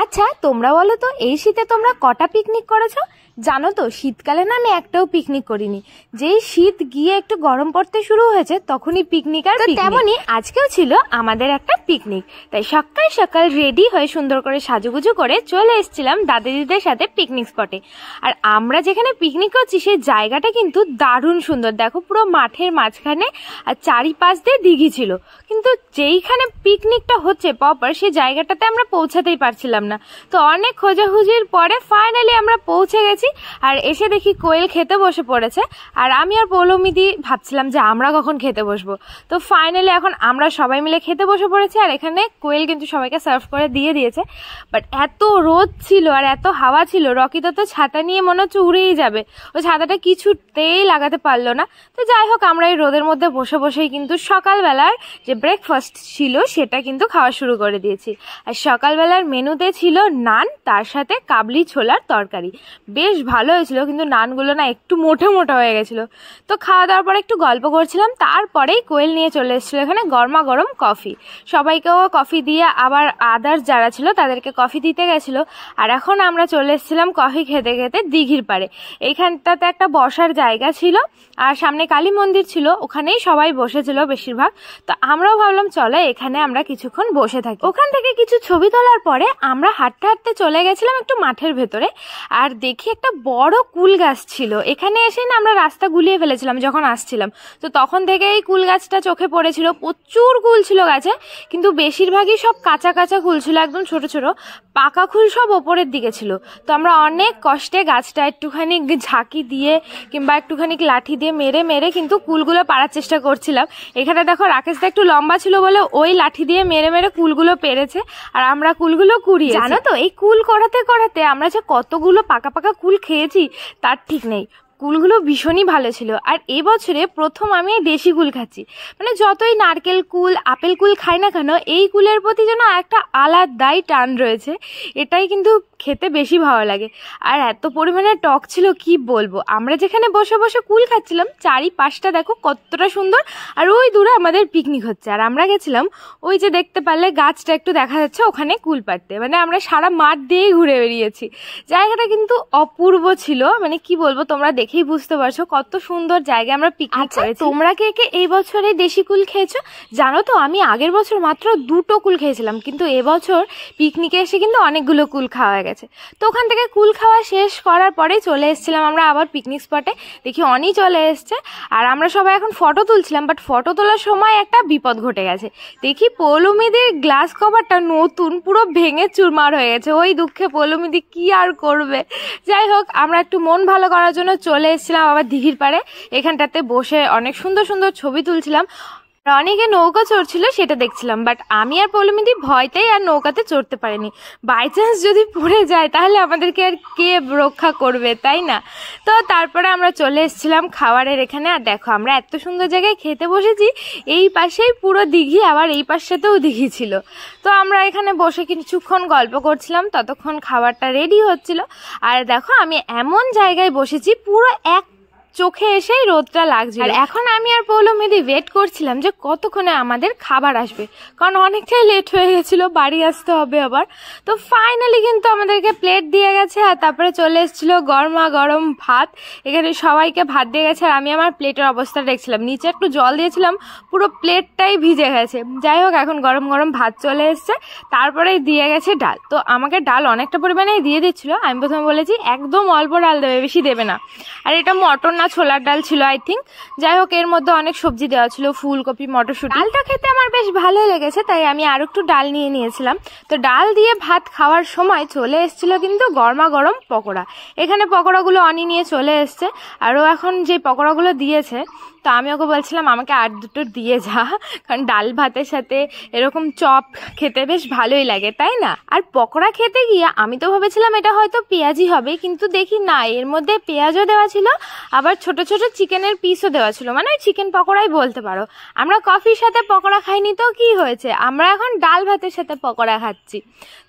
আচ্ছা তোমরা বলো তো এই শীতে তোমরা কটা পিকনিক করেছো? জানো তো শীতকালে না আমি একটাও পিকনিক করিনি। যেই শীত গিয়ে একটু গরম পড়তে শুরু হয়েছে তখনই পিকনিক। আর তেমনই আজকেও ছিল আমাদের একটা পিকনিক। তাই সকাল সকাল রেডি হয়ে সুন্দর করে সাজুগুজু করে চলে এসেছিলাম দাদা দিদিদের সাথে পিকনিক স্পটে। আর আমরা যেখানে পিকনিক করছি সেই জায়গাটা কিন্তু দারুণ সুন্দর। দেখো পুরো মাঠের মাঝখানে আর চারিপাশ দিয়ে দিঘি ছিল, কিন্তু যেইখানে পিকনিকটা হচ্ছে প্রপার সেই জায়গাটাতে আমরা পৌঁছাতেই পারছিলাম না। তো অনেক খোঁজাখুঁজির পরে ফাইনালি আমরা পৌঁছে গেছি। আর এসে দেখি কোয়েল খেতে বসে পড়েছে, আর আমি আর পৌলমিদি ভাবছিলাম যে আমরা কখন খেতে বসবো। তো ফাইনালি এখন আমরা সবাই মিলে খেতে বসে পড়েছি। আর এখানে কোয়েল কিন্তু সবাইকে সার্ভ করে দিয়ে দিয়েছে। বাট এত রোদ ছিল আর এত হাওয়া ছিল, রকিতা তো ছাতা নিয়ে মনে হচ্ছে উড়েই যাবে, ও ছাতাটা কিছুতেই লাগাতে পারলো না। তো যাই হোক আমরা এই রোদের মধ্যে বসে বসেই কিন্তু সকালবেলার যে ব্রেকফাস্ট ছিল সেটা কিন্তু খাওয়া শুরু করে দিয়েছি। আর সকালবেলার মেনুতে ছিল নান, তার সাথে কাবলি ছোলার তরকারি। বেশ ভালো হয়েছিল, কিন্তু নানগুলো না একটু মোটা মোটা হয়ে গেছিলো। তো খাওয়া দাওয়ার পরে একটু গল্প করছিলাম, তারপরেই কোয়েল নিয়ে চলে এসেছিলো এখানে গরমা গরম কফি। সবাইকেও কফি দিয়ে আবার আদার্স যারা ছিল তাদেরকে কফি দিতে গেছিলো। আর এখন আমরা চলে এসেছিলাম কফি খেতে খেতে দিঘির পাড়ে। এইখানটাতে একটা বসার জায়গা ছিল আর সামনে কালী মন্দির ছিল, ওখানেই সবাই বসেছিল বেশিরভাগ। তো আমরাও ভাবলাম চলো এখানে আমরা কিছুক্ষণ বসে থাকি। ওখান থেকে কিছু ছবি তোলার পরে আমরা হাঁটতে হাঁটতে চলে গেছিলাম একটু মাঠের ভেতরে। আর দেখি একটা বড় কুল গাছ ছিল। এখানে এসে না আমরা রাস্তা গুলিয়ে ফেলেছিলাম যখন আসছিলাম, তো তখন থেকে এই কুল গাছটা চোখে পড়েছিল। প্রচুর কুল ছিল গাছে, কিন্তু বেশিরভাগই সব কাঁচা কাঁচা কুল ছিল, একদম ছোট ছোট। পাকা কুল সব ওপরের দিকে ছিল। তো আমরা অনেক কষ্টে গাছটা একটুখানি ঝাঁকি দিয়ে কিংবা একটুখানি লাঠি দিয়ে মেরে মেরে কিন্তু কুলগুলো পাড়ার চেষ্টা করছিলাম। এখানে দেখো রাকেশদা একটু লম্বা ছিল বলে ওই লাঠি দিয়ে মেরে মেরে কুলগুলো পেরেছে, আর আমরা কুলগুলো কুড়িয়ে। জানো তো এই কুল করাতে করাতে আমরা যে কতগুলো পাকা পাকা কুল খেয়েছি তার ঠিক নেই। কুলগুলো ভীষণই ভালো ছিল। আর এবছরে প্রথম আমি এই দেশি কুল খাচ্ছি। মানে যতই নারকেল কুল আপেল কুল খাই না কেন, এই কুলের প্রতি যেন একটা আলাদাই টান রয়েছে। এটাই কিন্তু খেতে বেশি ভালো লাগে। আর এত পরিমাণে টক ছিল কি বলবো। আমরা যেখানে বসে বসে কুল খাচ্ছিলাম চারিপাশটা দেখো কতটা সুন্দর, আর ওই দূরে আমাদের পিকনিক হচ্ছে। আর আমরা গেছিলাম ওই যে দেখতে পারলে গাছটা একটু দেখা যাচ্ছে ওখানে কুল পাড়তে। মানে আমরা সারা মাঠ দিয়েই ঘুরে বেরিয়েছি। জায়গাটা কিন্তু অপূর্ব ছিল, মানে কি বলবো, তোমরা দেখেই বুঝতে পারছো কত সুন্দর জায়গায় আমরা পিকনিক করেছি। তোমরা কে কে এই বছরে দেশি কুল খেয়েছো? জানো তো আমি আগের বছর মাত্র 2টো কুল খেয়েছিলাম, কিন্তু এবছর পিকনিকে এসে কিন্তু অনেকগুলো কুল খাওয়া হয়ে গেছে। তো ওখান থেকে কুল খাওয়া শেষ করার পরে চলে এসেছিলাম আমরা আবার পিকনিক স্পটে। দেখি অনি চলে এসছে, আর আমরা সবাই এখন ফটো তুলছিলাম। বাট ফটো তোলার সময় একটা বিপদ ঘটে গেছে। দেখি পৌলমিদির গ্লাস কভারটা নতুন পুরো ভেঙে চুরমার হয়ে গেছে। ওই দুঃখে পৌলমিদি কি আর করবে। যাই হোক আমরা একটু মন ভালো করার জন্য চলে এসেছিলাম আবার দিঘির পাড়ে। এখানটাতে বসে অনেক সুন্দর সুন্দর ছবি তুলছিলাম। অনেকে নৌকা চড়ছিল সেটা দেখছিলাম। বাট আমি আর পৌলমিদি ভয়তেই আর নৌকাতে চড়তে পারিনি। বাই চান্স যদি পড়ে যায় তাহলে আমাদেরকে আর কে রক্ষা করবে, তাই না? তো তারপরে আমরা চলে এসেছিলাম খাবারের এখানে। আর দেখো আমরা এত সুন্দর জায়গায় খেতে বসেছি, এই পাশেই পুরো দিঘি, আবার এই পাশটাতেও দিঘি ছিল। তো আমরা এখানে বসে কিছুক্ষণ গল্প করছিলাম, ততক্ষণ খাবারটা রেডি হচ্ছিল। আর দেখো আমি এমন জায়গায় বসেছি পুরো এক চোখে এসেই রোদটা লাগছে। আর এখন আমি আর পৌলমিদি ওয়েট করছিলাম যে কতক্ষণে আমাদের খাবার আসবে, কারণ অনেকটাই লেট হয়ে গেছিল, বাড়ি আসতে হবে আবার। তো ফাইনালি কিন্তু আমাদেরকে প্লেট দিয়ে গেছে, আর তারপরে চলে এসেছিল গরমা গরম ভাত। এখানে সবাইকে ভাত দিয়ে গেছে, আর আমি আমার প্লেটের অবস্থা দেখছিলাম, নিচে একটু জল দিয়েছিলাম, পুরো প্লেটটাই ভিজে গেছে। যাই হোক এখন গরম গরম ভাত চলে এসছে, তারপরেই দিয়ে গেছে ডাল। তো আমাকে ডাল অনেকটা পরিমাণেই দিয়ে দিচ্ছিল। আমি প্রথমে বলেছি একদম অল্প ডাল দেবে, বেশি দেবে না। আর এটা মটর না ছোলার ডাল ছিল আই থিঙ্ক। যাই হোক এর মধ্যে অনেক সবজি দেওয়া ছিল, ফুলকপি মটরশুঁটি। ডালটা খেতে আমার বেশ ভালো লেগেছে, তাই আমি আর একটু ডাল নিয়ে নিয়েছিলাম। তো ডাল দিয়ে ভাত খাওয়ার সময় চলে এসেছিল কিন্তু গরমা গরম পকোড়া। এখানে পকোড়াগুলো অনি নিয়ে চলে এসছে, আর ও এখন যে পকোড়াগুলো দিয়েছে, তো আমি ওকে বলছিলাম আমাকে আর দুটো দিয়ে যা, কারণ ডাল ভাতের সাথে এরকম চপ খেতে বেশ ভালোই লাগে, তাই না? আর পকোড়া খেতে গিয়ে আমি তো ভেবেছিলাম এটা হয়তো পেঁয়াজি হবে, কিন্তু দেখি না, এর মধ্যে পেঁয়াজও দেওয়া ছিল, আবার ছোট ছোট চিকেনের পিসও দেওয়া ছিল। মানে ওই চিকেন পকোড়াই বলতে পারো। আমরা কফির সাথে পকোড়া খাইনি তো কি হয়েছে, আমরা এখন ডাল ভাতের সাথে পকোড়া খাচ্ছি।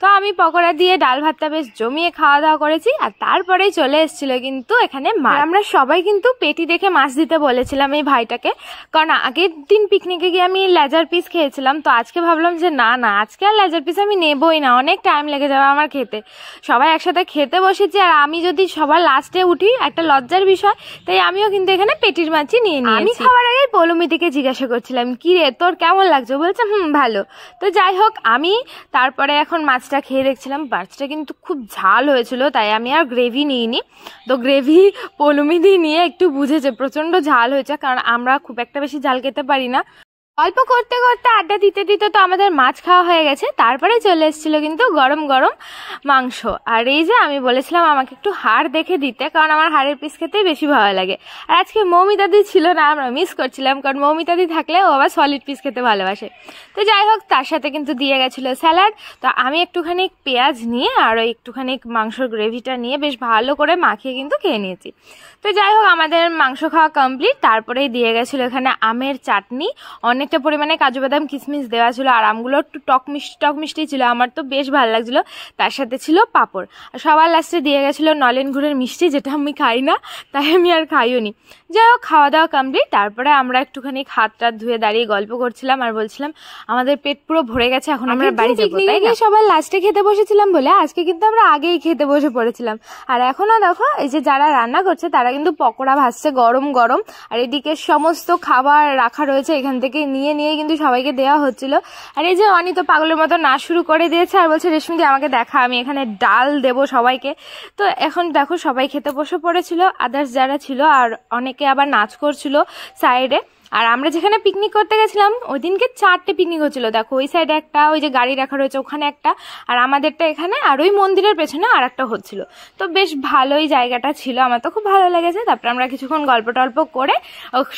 তো আমি পকোড়া দিয়ে ডাল ভাতটা বেশ জমিয়ে খাওয়া দাওয়া করেছি। আর তারপরেই চলে এসেছিল কিন্তু এখানে মাছ। আমরা সবাই কিন্তু পেটি দেখে মাছ দিতে বলেছিলাম এই ভাইটাকে, কারণ আগের দিন পিকনিকে গিয়ে আমি লেজার পিস খেয়েছিলাম। তো আজকে ভাবলাম যে না আজকে আর লেজার পিস আমি নেবই না, অনেক টাইম লেগে যাবে আমার খেতে। সবাই একসাথে খেতে বসেছি আর আমি যদি সবার লাস্টে উঠি একটা লজ্জার বিষয়, তাই আমিও কিন্তু এখানে পেটির মাছই নিয়ে নিয়েছি। আমি খাওয়ার আগে পৌলমিদিকে জিজ্ঞাসা করছিলাম কি রে তোর কেমন লাগছে, বলছে ভালো। তো যাই হোক আমি তারপরে এখন মাছটা খেয়ে দেখছিলাম, মাছটা কিন্তু খুব ঝাল হয়েছিল, তাই আমি আর গ্রেভি নিইনি। তো গ্রেভি পৌলমিদি নিয়ে একটু বুঝেছে প্রচণ্ড ঝাল হয়েছে, কারণ আমরা খুব একটা বেশি ঝাল খেতে পারি না। গল্প করতে করতে আড্ডা দিতে দিতে তো আমাদের মাছ খাওয়া হয়ে গেছে। তারপরে চলে এসেছিলো কিন্তু গরম গরম মাংস। আর এই যে আমি বলেছিলাম আমাকে একটু হাড় দেখে দিতে, কারণ আমার হাড়ের পিস খেতেই বেশি ভালো লাগে। আর আজকে মৌমিতাদি ছিল না, আমরা মিস করছিলাম, কারণ মৌমিতাদি থাকলে ও আবার সলিড পিস খেতে ভালোবাসে। তো যাই হোক তার সাথে কিন্তু দিয়ে গেছিলো স্যালাড। তো আমি একটুখানি পেঁয়াজ নিয়ে আর একটুখানি মাংসর গ্রেভিটা নিয়ে বেশ ভালো করে মাখিয়ে কিন্তু খেয়ে নিয়েছি। তো যাই হোক আমাদের মাংস খাওয়া কমপ্লিট। তারপরেই দিয়ে গেছিলো এখানে আমের চাটনি, অনেকটা পরিমাণে কাজু বাদাম কিশমিশ দেওয়া ছিল, আর আমগুলো একটু টক মিষ্টি ছিল, আমার তো বেশ ভালো লাগছিলো। তার সাথে ছিল পাঁপড়। আর সবার লাস্টে দিয়ে গেছিলো নলেন গুড়ের মিষ্টি, যেটা আমি খাই না, তাই আমি আর খাইও নি। যাই হোক খাওয়া দাওয়া কমপ্লিট। তারপরে আমরা একটুখানি হাত টাত ধুয়ে দাঁড়িয়ে গল্প করছিলাম আর বলছিলাম আমাদের পেট পুরো ভরে গেছে, এখন আমরা বাড়ি যাবো। তাই না, সবার লাস্টে খেতে বসেছিলাম বলে আজকে কিন্তু আমরা আগেই খেতে বসে পড়েছিলাম। আর এখনো দেখো এই যে যারা রান্না করছে তারা কিন্তু পকোড়া ভাজছে গরম গরম, আর এদিকে সমস্ত খাবার রাখা রয়েছে, এখান থেকে নিয়ে নিয়ে কিন্তু সবাইকে দেওয়া হচ্ছিল। আর এই যে অনি তো পাগলের মতো নাচ শুরু করে দিয়েছে আর বলছে রেশমিদি আমাকে দেখা, আমি এখানে ডাল দেবো সবাইকে। তো এখন দেখো সবাই খেতে বসে পড়েছিল, আদার্স যারা ছিল, আর অনেকে আবার নাচ করছিল সাইডে। আর আমরা যেখানে পিকনিক করতে গেছিলাম ওই দিনকে 4টে পিকনিক হচ্ছিল, দেখো ওই সাইডে একটা, ওই যে গাড়ি রাখা রয়েছে ওখানে একটা, আর আমাদেরটা এখানে, আর ওই মন্দিরের পেছনে আর একটা হচ্ছিল। তো বেশ ভালোই জায়গাটা ছিল, আমার তো খুব ভালো লেগেছে। তারপরে আমরা কিছুক্ষণ গল্প টল্প করে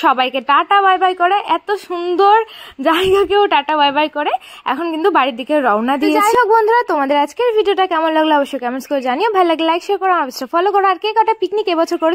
সবাইকে টাটা বাই বাই করে, এত সুন্দর জায়গাকেও টাটা বাই বাই করে এখন কিন্তু বাড়ির দিকে রওনা দিয়েছি। যাই হোক বন্ধুরা, তোমাদের আজকের ভিডিওটা কেমন লাগলো অবশ্যই কমেন্টস করে জানিও। ভালো লাগলে লাইক শেয়ার করো, আমার ফলো করো। আর কে কটা পিকনিক এবছর করে